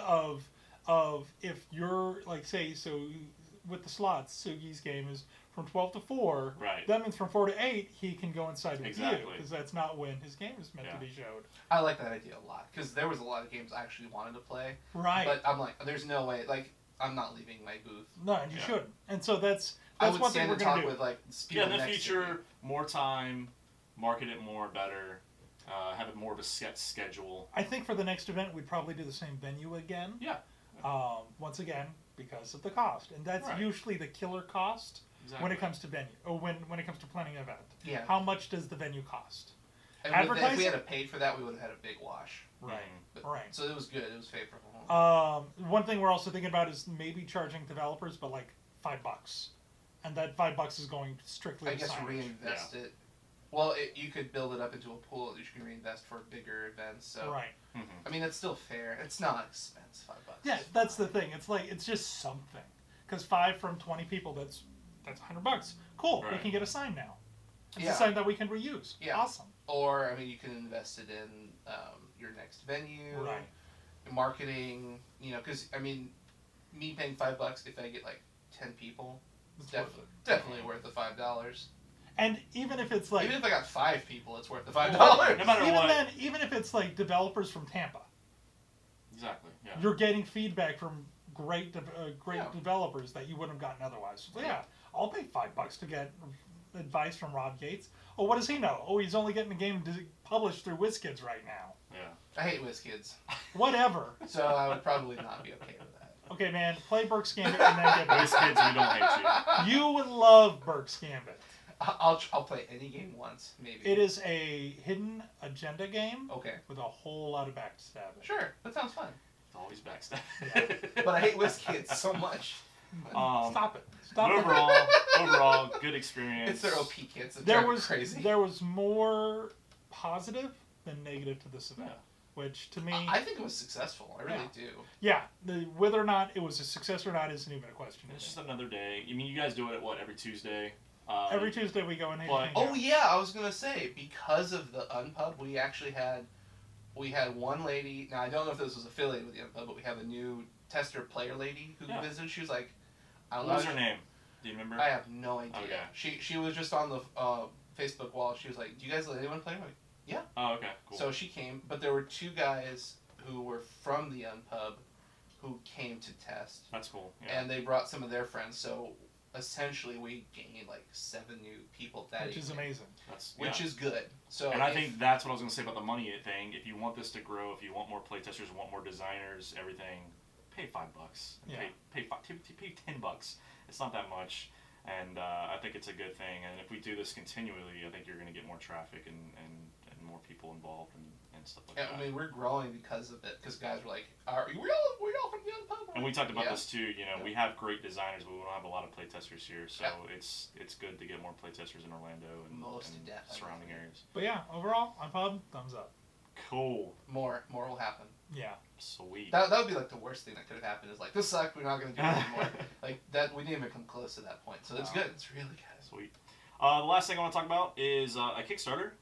of if you're like, say, so with the slots, Sugi's game is from 12 to 4. Right. That means from 4 to 8, he can go inside with you Exactly. because that's not when his game is meant Yeah. to be showed. I like that idea a lot because there was a lot of games I actually wanted to play, Right. but I'm like, there's no way. Like, I'm not leaving my booth. No, and you Yeah. shouldn't. And so that's I would one thing stand we're and going talk to do. with like yeah, people in the next to me. future, more time, market it more, better, have it more of a set schedule. I think for the next event, we'd probably do the same venue again. Yeah. Once again, because of the cost, and that's Right. usually the killer cost Exactly. when it comes to venue, or when it comes to planning an event. Yeah. How much does the venue cost? And if we advertising? had paid for that, we would have had a big wash. Right. Mhm. But, Right. So it was good. It was favorable. One thing we're also thinking about is maybe charging developers, but like $5, and that $5 is going strictly. I to guess signage. reinvest it. Well, you could build it up into a pool that you can reinvest for bigger events. So Right. Mhm. I mean, that's still fair. It's not expensive. $5. Yeah, that's the thing. It's like it's just something. Because 5 from 20 people, that's $100. Cool. We Right. can get a sign now. It's Yeah. a sign that we can reuse. Yeah. Awesome. Or I mean, you can invest it in your next venue, Right. marketing. Because I mean, me paying $5 if I get like 10 people, It's def- worth it. definitely worth the $5. And even if it's like Even if I got 5 people, it's worth the $5. No matter even what. then, even if it's like developers from Tampa, Exactly. Yeah. you're getting feedback from great Yeah. developers that you wouldn't have gotten otherwise. So yeah, I'll pay $5 to get advice from Rob Gates. Oh, what does he know? Oh, he's only getting the game published through WizKids right now. Yeah. I hate WizKids, Whatever. so I would probably not be okay with that. Okay, man, play Burke's Gambit and then get Those kids, we don't hate you. You would love Burke's Gambit. I'll play any game once, maybe. It is a hidden agenda game Okay, with a whole lot of backstabbing. sure, that sounds fun. It's always backstab. But I hate WizKids so much. Stop it. Stop But it. overall, good experience. It's their OP kids. It's There driving me was crazy. there was more positive than negative to this event, Yeah. which to me, I think it was successful. I really do. yeah, whether or not it was a success or not isn't even a question. It's to just me. another day. I mean, you guys do it every Tuesday. Every Tuesday we go and hang but- out. Oh yeah, I was gonna say because of the Unpub, we actually had one lady. Now I don't know if this was affiliated with the Unpub, but we have a new tester player lady who Yeah. visited. She was like, I don't What was know. her name? Do you remember? I have no idea. Okay. She was just on the Facebook wall. She was like, "Do you guys let anyone play?" I'm like, Oh, okay, cool. So she came, but there were 2 guys who were from the Unpub who came to test, That's cool. Yeah. and they brought some of their friends. So essentially we gained like 7 new people that which is evening, amazing. which is good. So And I think that's what I was going to say about the money thing. If you want this to grow, if you want more playtesters, want more designers, everything, pay $5. And Yeah. pay $10. It's not that much, and I think it's a good thing. And if we do this continually, I think you're going to get more traffic and more people involved and stuff like that. I mean, we're growing because of it. Because guys were like, "Are we all from the other pub?" And we talked about Yeah. this too. You know, Yeah. we have great designers, but we don't have a lot of playtesters here. So Yeah. it's good to get more playtesters in Orlando and, Most and definitely. surrounding areas. But yeah, overall, on pub, thumbs up. Cool. More will happen. Yeah. Sweet. That would be like the worst thing that could have happened. Is like, this sucked. We're not going to do it anymore. Like that, we didn't even come close to that point. So it's Wow. good. It's really good. Sweet. The last thing I want to talk about is a Kickstarter,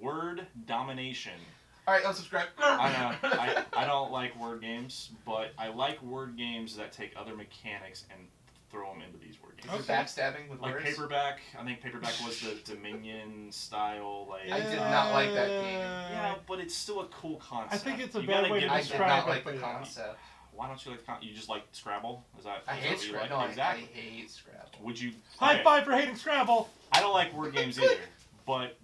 Word Domination. All right, unsubscribe. I know. I don't like word games, but I like word games that take other mechanics and throw them into these word games. Is it backstabbing with Like words? Paperback. I think Paperback was the Dominion style. Like I did not like that game. Yeah, but it's still a cool concept. I think it's a You bad gotta way to give I it did describe not it, like the but yeah. concept. Why don't you like you just like Scrabble? Is that? I is hate that what you Scrabble. like? No, Exactly. I hate Scrabble. Would you? High okay, five for hating Scrabble. I don't like word games either, but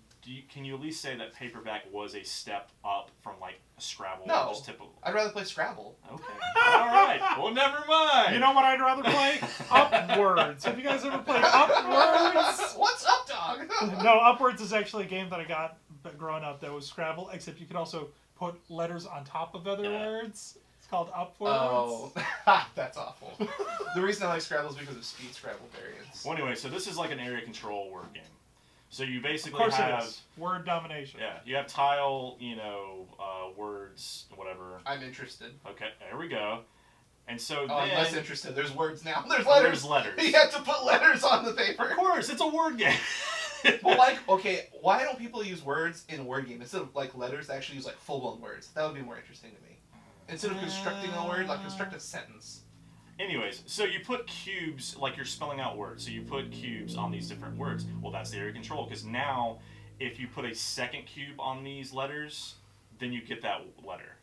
can you at least say that Paperback was a step up from like Scrabble? No. Just typical. I'd rather play Scrabble. Okay. All right. Well, never mind. You know what I'd rather play? Upwards. Have you guys ever played Upwards? What's up, dog? No, Upwards is actually a game that I got growing up that was Scrabble, except you could also put letters on top of other Yeah. words. It's called Upwards. Oh, that's awful. The reason I like Scrabble is because of Speed Scrabble variants. Well, anyway, so this is like an area control word game. So you Of basically course have it is. Word domination. yeah, you have tile, words, whatever. I'm interested. Okay, there we go. And so Oh, then I'm less interested. There's words now. There's oh, letters. there's letters. You have to put letters on the Of paper. course, it's a word game. Well, like, okay, why don't people use words in a word game instead of like letters? They actually use like full-blown words. That would be more interesting to me. Instead of constructing a word, like construct a sentence. Anyways, so you put cubes, like you're spelling out words. So you put cubes on these different words. Well, that's the area control, because now if you put a second cube on these letters, then you get that letter.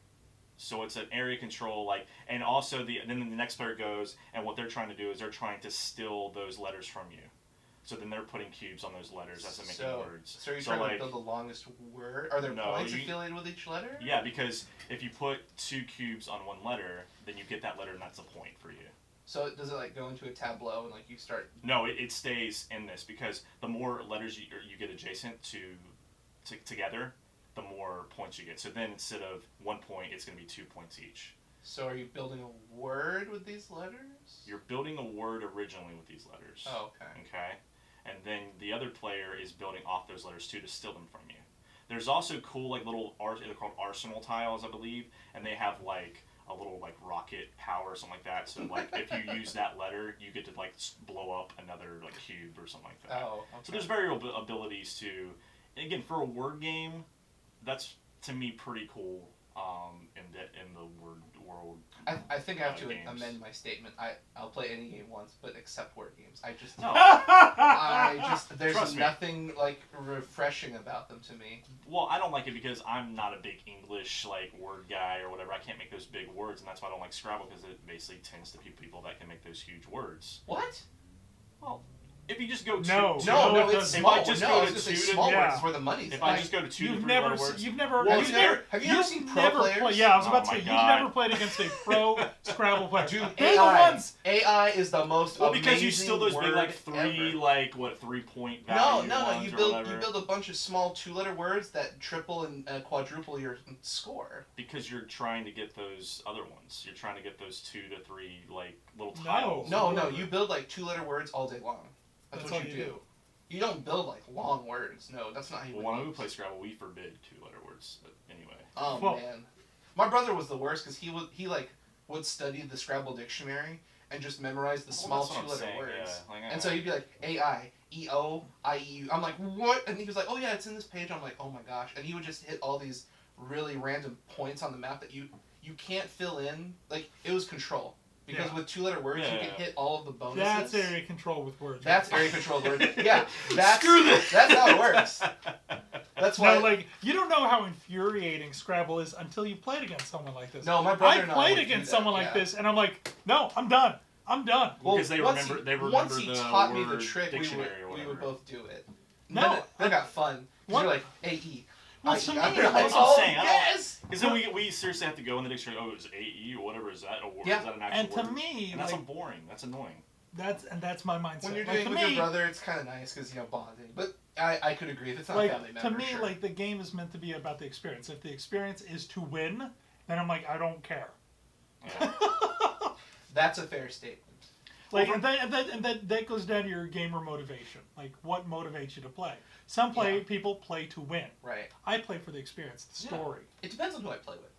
So it's an area control, like, and also then the next player goes, and what they're trying to do is they're trying to steal those letters from you. So then they're putting cubes on those letters as they're making words. So are you trying to build the longest word? Are there points affiliated with each letter? Yeah, because if you put 2 cubes on one letter, then you get that letter, and that's a point for you. So does it like go into a tableau and like you start? No, it stays in this, because the more letters you get adjacent together, the more points you get. So then instead of 1 point, it's going to be 2 points each. So are you building a word with these letters? You're building a word originally with these letters. Oh, okay. Okay? And then the other player is building off those letters too to steal them from you. There's also cool like little they're called arsenal tiles, I believe, and they have like a little like rocket power or something like that. So like if you use that letter, you get to like blow up another like cube or something like that. Oh, okay. So there's variable abilities to, and again, for a word game, that's to me pretty cool. In the word world. I think I have to games. amend my statement. I'll play any game once, but except word games. No. There's Trust me. nothing like refreshing about them to me. Well, I don't like it because I'm not a big English like word guy or whatever. I can't make those big words, and that's why I don't like Scrabble, because it basically tends to be people that can make those huge words. What? Well, if you just go No. two, No, it it's doesn't. small. If I just no, go I was to gonna say two to- small yeah. words is where the money's if at. I just go to 2 to 3 never, letter words, you've never, Well, you've you've never, never- have you ever seen pro never players? play- yeah, I was Oh about to my say, God. you've never played against a pro Scrabble player. Dude, They're the AI. ones. AI is the most well, because you amazing steal those big like word 3 ever. like what 3-point No, value no, no. ones You or build whatever. you build a bunch of small 2-letter words that triple and quadruple your score. Because you're trying to get those other ones. You're trying to get those 2 to 3 like little No. tiles. No, no. You build like 2-letter words all day long. That's That's what all you you do. You don't build like long words. No, that's not how you Well, when build. we play Scrabble, we forbid 2-letter words. But anyway. Oh Well- man, my brother was the worst because he would study the Scrabble dictionary and just memorize the small that's what I'm 2-letter saying, words. yeah. Like, And so he'd be like AI, EO, IEU. I'm like, what? And he was like, oh yeah, it's in this page. I'm like, oh my gosh. And he would just hit all these really random points on the map that you can't fill in. Like it was control. Because Yeah. with 2-letter words, you Yeah. can hit all of the bonuses. That's area control with words. That's area control words. Yeah, that's Screw this. That's how it works. That's why. No, like you don't know how infuriating Scrabble is until you played against someone like this. No, my brother I and I played would do against that, someone like yeah. this, and I'm like, no, I'm done. I'm done. Because they once remember he, they remember once he the taught me the word trick, dictionary or we whatever. would both do it. No, Then it got fun. 'Cause What? you're like AE. Well, I- to I'm me, like, that's what I'm oh, saying. I don't- yes. Because then we seriously have to go in the dictionary. Oh, it's AE or whatever. Is that a word? Yeah. Is that an actual And to word? me, And that's like, boring. That's annoying. that's my mindset. When you're like, doing to it with me, your brother, it's kind of nice because bonding. But I could agree if it's not like family to member. me, Sure. like the game is meant to be about the experience. If the experience is to win, then I'm like, I don't care. Yeah. That's a fair statement. Like, Well, and that goes down to your gamer motivation. Like, what motivates you to play? Some people play to win. Right. I play for the experience, the Yeah. story. It depends on who I play with.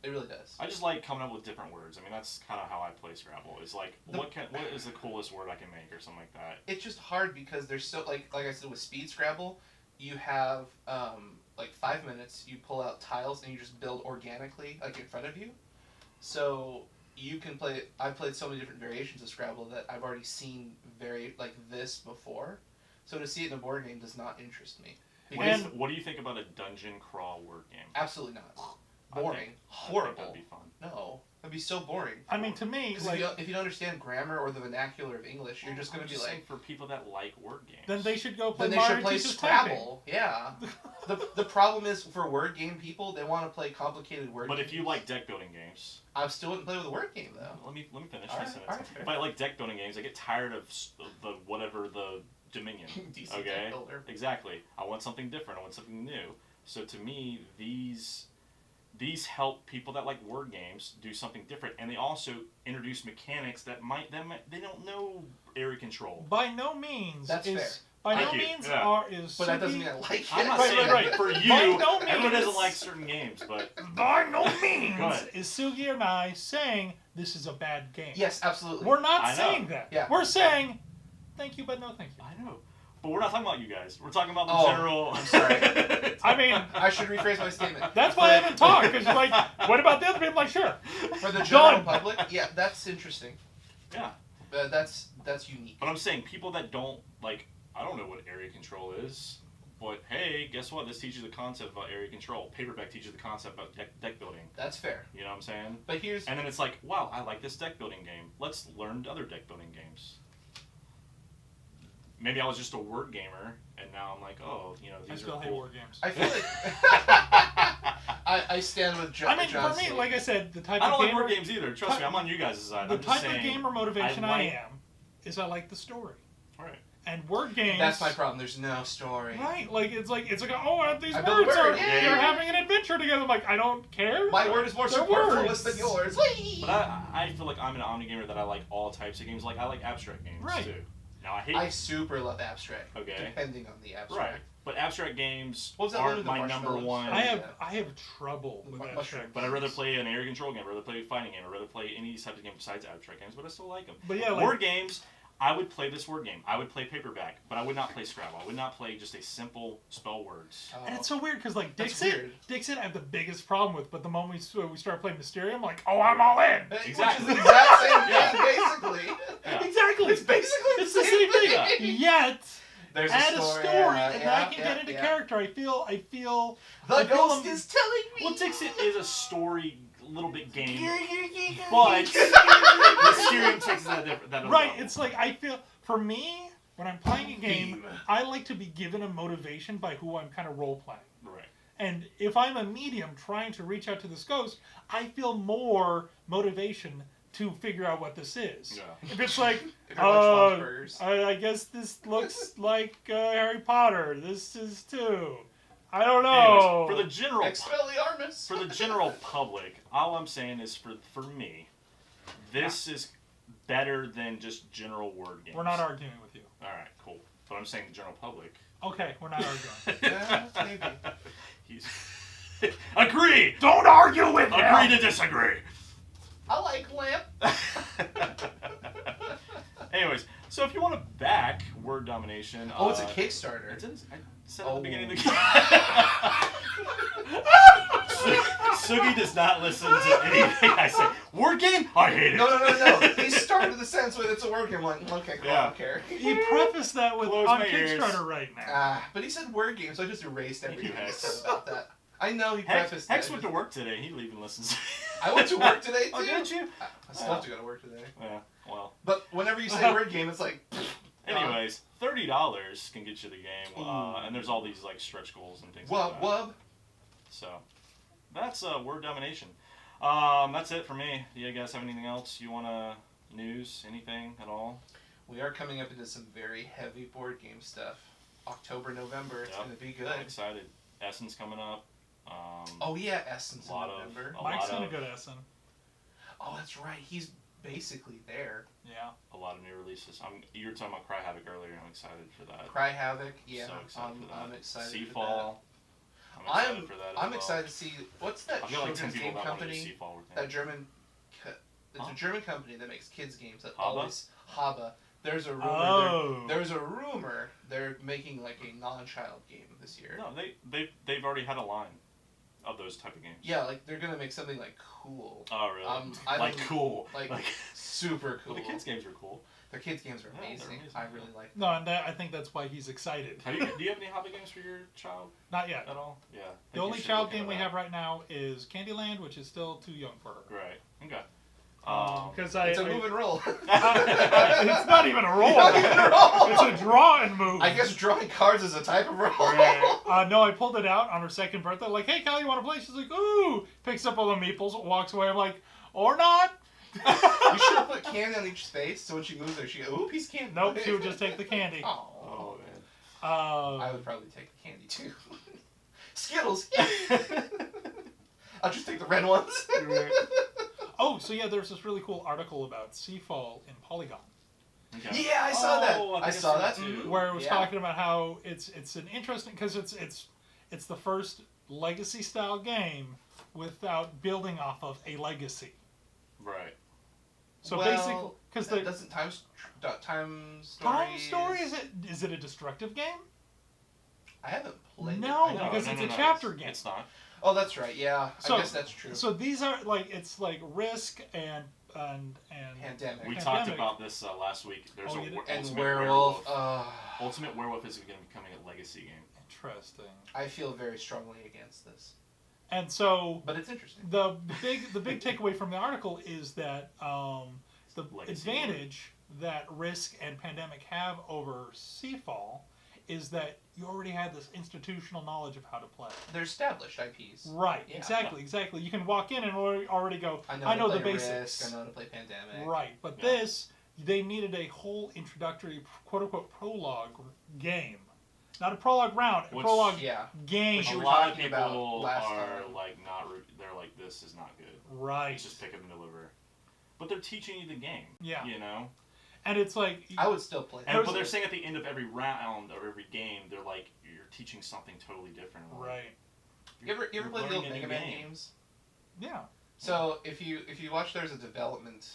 It really does. I just like coming up with different words. I mean, that's kind of how I play Scrabble. Is like, what is the coolest word I can make, or something like that. It's just hard because there's so like I said with Speed Scrabble, you have like 5 minutes. You pull out tiles and you just build organically like in front of you. So you can play. I've played so many different variations of Scrabble that I've already seen like this before. So to see it in a board game does not interest me. Because And- What do you think about a dungeon crawl word game? absolutely not. I think- Boring. I think Horrible. that'd be fun. No, that'd be so boring. I mean, to me, 'Cause like, if you don't understand grammar or the vernacular of English, you're just I'm gonna be saying like. for people that like word games. then they should go play Then they Mario should play Teaches Typing. Scrabble. Yeah. The problem is for word game people, they want to play complicated word But games. if you like deck building games, I still wouldn't play with a word game though. let me finish All my right, sentence. all right, fair. If I like deck building games, I get tired of the whatever the Dominion. DC Okay. deck builder. Exactly. I want something different. I want something new. So to me, these help people that like word games do something different, and they also introduce mechanics that they don't know area control. By no means That's is fair. by Thank no you. means Yeah. is But that doesn't Suki- mean I like it. I'm not Right, saying right, that for you. By no Everyone means- doesn't like certain games, but by no means Go ahead. is Sugi and I saying this is a bad game. Yes, absolutely. We're not I know. saying that. Yeah. We're saying thank you, but no thank you. I know. But we're not talking about you guys. We're talking about the Oh, general. I'm sorry. I mean, I should rephrase my statement. that's why I haven't talked, because you're like, what about the other people? I'm like, sure. For the general Done. public, yeah, that's interesting. Yeah. That's unique. But I'm saying people that don't like, I don't know what area control is, but hey, guess what? This teaches the concept about area control. Paperback teaches the concept about deck building. That's fair. You know what I'm saying? But here's And then it's like, wow, I like this deck building game. Let's learn other deck building games. Maybe I was just a word gamer, and now I'm like, oh, you know, I these still are hate cool. word games. I feel like I stand with John. I mean, for me, like I said, the type I of don't like gamer, word games either. Trust me, I'm on you guys' side. the I'm just type of saying. gamer motivation I like- am is I like the story. Right. And word games. that's my problem. There's no story. Right, like it's like oh, these I built a words word, are yeah. you're having an adventure together. I'm like, I don't care. My word is more They're superfluous words. than yours. But I feel like I'm an omni gamer that I like all types of games. Like I like abstract games Right. too. Now I hate. I super love abstract. Okay. Depending on the abstract. Right. But abstract games What was that one aren't with the my number marshmallows? one. I have trouble with Mushroom. abstract. But I'd rather play an area control game. I'd rather play a fighting game. I'd rather play any type of game besides abstract games. But I still like them. But yeah, like, Word games. I would play this word game. I would play paperback, but I would not play Scrabble. I would not play just a simple spell words. and it's so weird because like That's Dixit, weird. I have the biggest problem with. But the moment we start playing Mysterium, I'm like, oh, I'm all in. Exactly. Which is the exact same Yeah. thing, basically. Yeah. Exactly. It's basically It's the same thing. thing. Yet There's add a story, and then I can yeah, get into yeah. character. I feel. The I feel ghost them- is telling me. Well, Dixit is a story, little bit game, but Mysterium takes that different. Right, it's like I feel for me when I'm playing a game, I like to be given a motivation by who I'm kind of role playing. right. And if I'm a medium trying to reach out to this ghost, I feel more motivation to figure out what this is. Yeah. If it's like, If you're Lunchbox Burgers. I guess this looks like Harry Potter. This is too. I don't know. Anyways, for the general Expelliarmus. for the general public, all I'm saying is for me, this is better than just general word games. We're not arguing with you. All right, cool. But I'm saying the general public. Okay, we're not arguing. Yeah, maybe. He's agree. Don't argue with Agree to disagree. I like lamp. Anyways, so if you want to back word domination, Oh, it's a Kickstarter. It's in, I said at Oh. the beginning of the Sugi does not listen to anything I say. Word game? I hate it. No. He started the sentence with "it's a word game." I'm like, okay, cool, I Yeah. don't care. He prefaced that with Close on my ears. Kickstarter right now. But he said word game, so I just erased everything he Hex. said about that. I know he Hex, prefaced Hex that. went to work today. He even listens. I went to work today too. Oh, didn't you? I still have to go to work today. Yeah. Well, But whenever you say word game, it's like. anyways, $30 can get you the game, Ooh. and there's all these like stretch goals and things Wub like that. wub. So that's word domination. That's it for me. Do you guys have anything else you wanna news? Anything at all? We are coming up into some very heavy board game stuff. October, November, it's Yep. gonna be good. I'm excited. Essen's coming up. Oh yeah, Essence in lot of- November. a Mike's lot gonna of- go to Essen. Oh, that's right. He's basically there. Yeah. a lot of new releases. You were talking about Cry Havoc earlier. I'm excited for that. Cry Havoc. Yeah, So excited for that. I'm excited Seafall. for I'm that. excited for that as I'm well. excited to see what's that I've got like 10 children's people game that want to do company. Seafall with me. That German. It's Huh? a German company that makes kids games that Haba? always Haba. There's a rumor. Oh. There's a rumor they're making like a non-child game this year. No, they've already had a line of those type of games. Yeah, like they're gonna make something like cool, Oh really? I like don't- cool. like super cool. Well, the kids games are cool. Their kids games are Yeah, they're amazing. amazing, I yeah. really like. No, and I think that's why he's excited. Do you have any hobby games for your child Not yet. at all? Yeah. I The think only you should child look into game we that. have right now is Candyland, which is still too young for her. Right. Okay. Because It's a move and roll. it's not even a roll. Not even a roll. It's a draw and move. I guess drawing cards is a type of roll. Right. No, I pulled it out on her second birthday. Like, hey, Callie, you want to play? She's like, ooh. Picks up all the meeples, walks away. I'm like, or not. You should have put candy on each space, so when she moves there, she go, ooh, piece of candy. Nope, she would just take the candy. Oh. Oh man. I would probably take the candy too. Skittles. I'll just take the red ones. Oh, so yeah, there's this really cool article about Seafall in Polygon, Okay. Yeah, I saw that. Oh, I think I I saw saw that that too. too. where it was Yeah. talking about how it's an interesting because it's the first legacy style game without building off of a legacy. Right. So Well, basically, because the doesn't time story. Time Story is it a destructive game? I haven't played. No, it. I know. because it's a chapter game. It's not. Oh, that's right. Yeah, So- I guess that's true. So these are like it's like Risk and Pandemic. We Pandemic. talked about this last week. There's Oh, a you did? and Ultimate Werewolf. Ultimate Werewolf is going to be becoming a legacy game. interesting. I feel very strongly against this, And so but it's interesting. the big takeaway from the article is that the Legacy advantage that Risk and Pandemic have over Seafall is that you already had this institutional knowledge of how to play. They're established IPs. Right, Yeah. exactly. You can walk in and already go, I I know know to the play basics. Risk, I know how to play Pandemic. Right, but Yeah. this, they needed a whole introductory, quote-unquote, prologue game. Not a prologue round, a Which- prologue Yeah. game. Which A you were lot of talking about people last are time. like not. They're like, this is not good. Right. It's just pick up and deliver. But they're teaching you the game. Yeah. You know. And it's like... I would still play. And There's but a- they're saying at the end of every round or every game, they're like, you're teaching something totally different. I'm like, Right. You ever you're play the old learning a Mega new Man game. games? Yeah. So if you watch, there's a development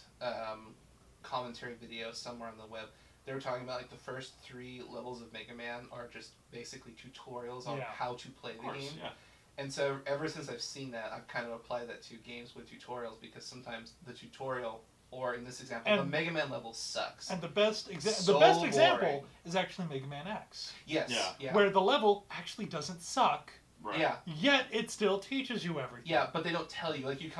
commentary video somewhere on the web. They were talking about like the first 3 levels of Mega Man are just basically tutorials on Yeah. how to play Of the course, game. yeah. And so ever since I've seen that, I've kind of applied that to games with tutorials because sometimes the tutorial, or in this example, the And- Mega Man level sucks. And the best So example boring. is actually Mega Man X, Yes. Yeah. Yeah. where the level actually doesn't suck, Right. Yeah. yet it still teaches you everything. Yeah, but they don't tell you. Like you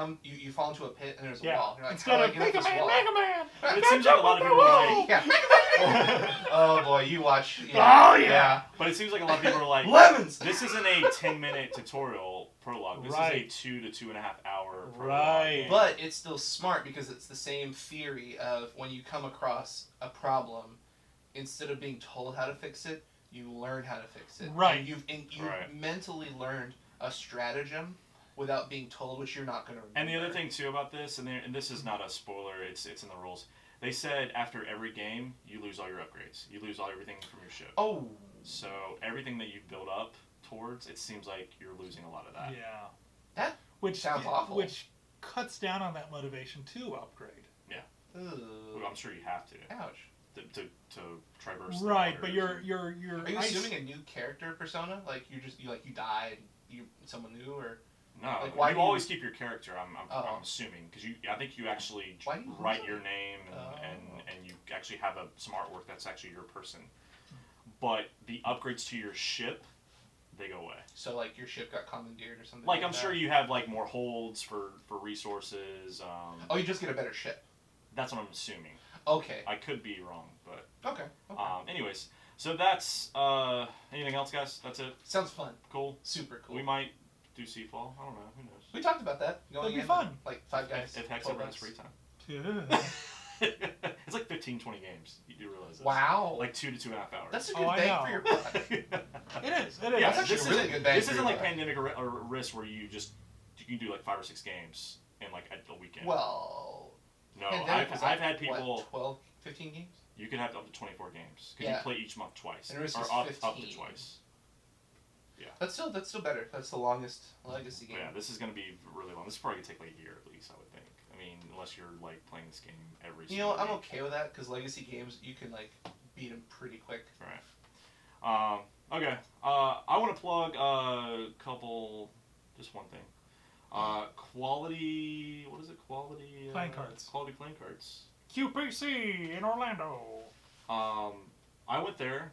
fall into a pit and there's a Yeah. wall. You're like, Instead how of do I get up Mega this Man, wall? Mega Man, But it catch seems like up a lot with of the people are wall! like- Yeah. Oh boy, you watch. Yeah. Oh, yeah. But it seems like a lot of people are like, Lemons. this isn't a 10-minute tutorial prologue. This Right. is a 2 to 2.5 hour prologue. Right. But it's still smart because it's the same theory of when you come across a problem, instead of being told how to fix it, you learn how to fix it. Right. And you've Right. mentally learned a stratagem without being told, which you're not going to remember. And the other thing too about this, and this is not a spoiler, it's in the rules. They said after every game, you lose all your upgrades. You lose everything from your ship. Oh. So everything that you've built up towards, it seems like you're losing a lot of that. Yeah. That which sounds awful. Which cuts down on that motivation to upgrade. Ugh. I'm sure you have to Ouch. to traverse. the Right, but waters. you're Are you assuming a new character persona? Like you die and you someone new, or No, like, why you do you- always keep your character. I'm Oh. assuming because I think you actually Why do you write lose your name and, Oh. and you actually have some artwork that's actually your person. But the upgrades to your ship, they go away. so like your ship got commandeered or something. Like I'm that? sure you have like more holds for resources. Oh, you just get a better ship. That's what I'm assuming. Okay. I could be wrong, but Okay. anyways, so that's anything else, guys? That's it. Sounds fun. Cool. Super cool. We might do Seafall. I don't know. Who knows? We talked about that. That'd be in, fun. Like 5 guys. If Hex 12 ever has runs. free time. Yeah. It's like 15, 20 games. You do realize that? Wow. Like 2 to 2.5 hours. That's a Oh, good I bang know. for your buck. It is. It is. Yeah, That's actually this a really isn't, good bang this for isn't your like buck. Pandemic or Risk where you can do like 5 or 6 games in like a weekend. Well, no, Pandemic was I've like, had people. What, 12, 15 games? You can have up to 24 games because Yeah. you play each month twice, And Risk or is up 15. to twice. That's still better. That's the longest legacy But game. yeah, this is gonna be really long. This is probably gonna take like a year at least, I would think. I mean, unless you're like playing this game every. You know, single I'm week. okay with that because legacy games you can like beat them pretty quick. Right. Okay. I want to plug a couple. Just one thing. Quality. What is it? Quality. Playing cards. Quality playing cards. QPC in Orlando. I went there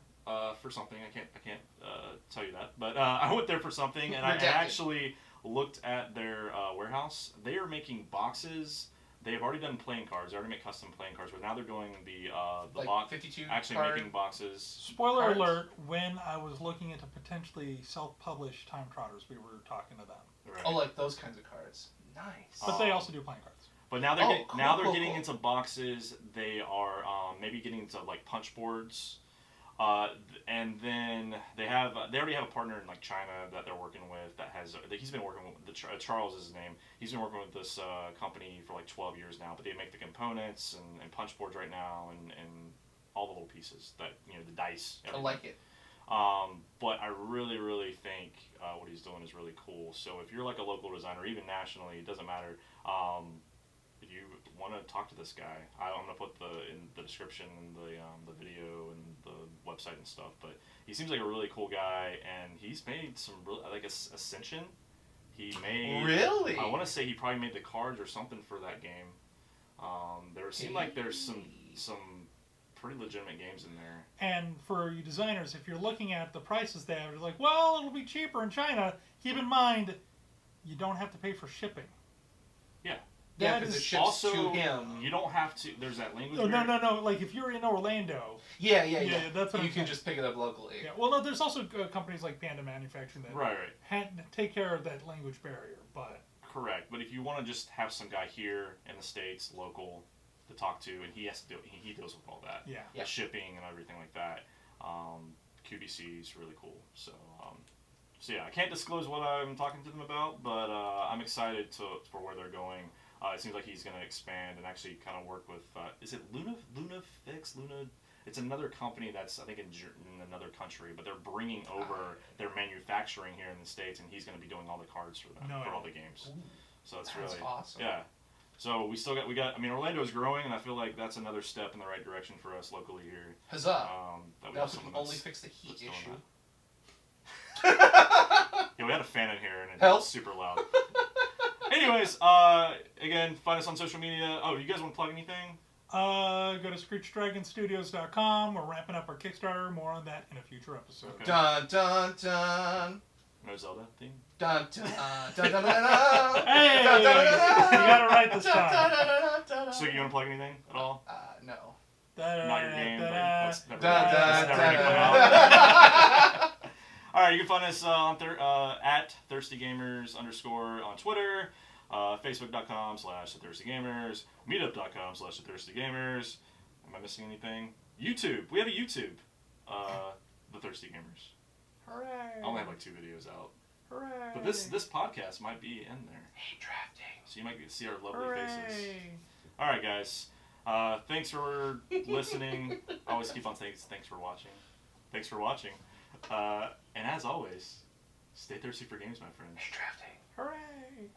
for something. I can't tell you that, but I went there for something, and I Redacted. actually looked at their warehouse. They are making boxes. They have already done playing cards. They already make custom playing cards, but now they're doing the Like box. 52 Actually card. making boxes. Spoiler Cards? alert, when I was looking into potentially self-published Time Trotters, we were talking to them. Right. Oh, like those kinds of cards. Nice. But they also do playing cards. But now they're Oh, getting, cool, now they're cool, getting cool. into boxes. They are maybe getting into like punch boards, and then they already have a partner in like China that they're working with that has he's been working with Charles is his name. He's been working with this company for like 12 years now. But they make the components and punch boards right now and all the little pieces that the dice. I Everything. like it. But I really think what he's doing is really cool. So if you're like a local designer, even nationally, it doesn't matter. If you want to talk to this guy, I'm gonna put in the description and the video and the website and stuff. But he seems like a really cool guy, and he's made some like Ascension. He made Really? I want to say he probably made the cards or something for that game. There seemed like there's some pretty legitimate games in there. And for you designers, if you're looking at the prices they have, you're like, well, it'll be cheaper in China. Keep in mind, you don't have to pay for shipping. Yeah. Yeah, That because it is- ships Also, to him. you don't have to. There's that language. Oh, no, barrier. no. Like, if you're in Orlando, Yeah. that's what you I'm can saying. just pick it up locally. yeah. Well, no, there's also companies like Panda Manufacturing that Right. take care of that language barrier. But Correct. But if you want to just have some guy here in the States, local, to talk to, and he has to do it, he deals with all that. yeah, Yeah. The shipping and everything like that. QVC is really cool. So yeah, I can't disclose what I'm talking to them about, but I'm excited for where they're going. It seems like he's going to expand and actually kind of work with. Is it Lunafix? It's another company that's I think in another country, but they're bringing over their manufacturing here in the States, and he's going to be doing all the cards for them for all the games. Ooh, So that's that's really awesome. yeah. So we got. I mean, Orlando's growing, and I feel like that's another step in the right direction for us locally here. Huzzah! That we Now have if we someone can only that's- fix the heat that's doing issue. that. Yeah, we had a fan in here, and it's Help. super loud. Anyways, again, find us on social media. Oh, you guys want to plug anything? go to ScreechDragonStudios.com. We're ramping up our Kickstarter. More on that in a future episode. Okay. Dun dun dun. No Zelda theme? Dun dun dun dun dun dun. Hey, Dun, dun, dun, dun. you got it right this Dun, time. dun, dun, dun, dun, dun. So you want to plug anything at all? No. Not your game, but that's never, Dun, that's dun, never dun, gonna come dun. out. All right, you can find us at ThirstyGamers_ on Twitter, Facebook.com/TheThirstyGamers, Meetup.com/TheThirstyGamers. Am I missing anything? YouTube. We have a YouTube. The Thirsty Gamers. Hooray! I only have like 2 videos out, Hooray! but this podcast might be in there, Hey, drafting. so you might get to see our lovely Hooray! faces. All right, guys. Thanks for listening. I always keep on saying thanks for watching. Thanks for watching. And as always, stay thirsty for games, my friends. Hey, drafting. Hooray!